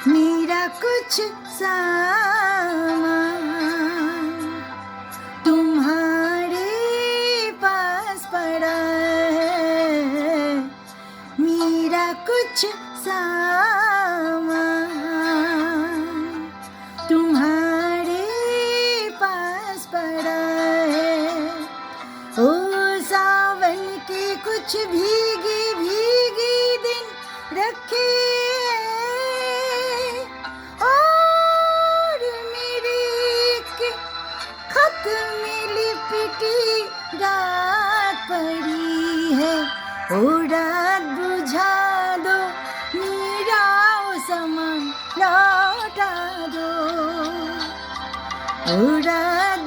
मेरा कुछ सामान तुम्हारे पास पड़ा है, मेरा कुछ सामान तुम्हारे पास पड़ा है। ओ सावन के कुछ भीगी भीगी दिन रखे और मेरी एक खत में लिपटी रात पड़ी है। ओ रात बुझा दो, मेरा सामान लौटा दो। ओ रात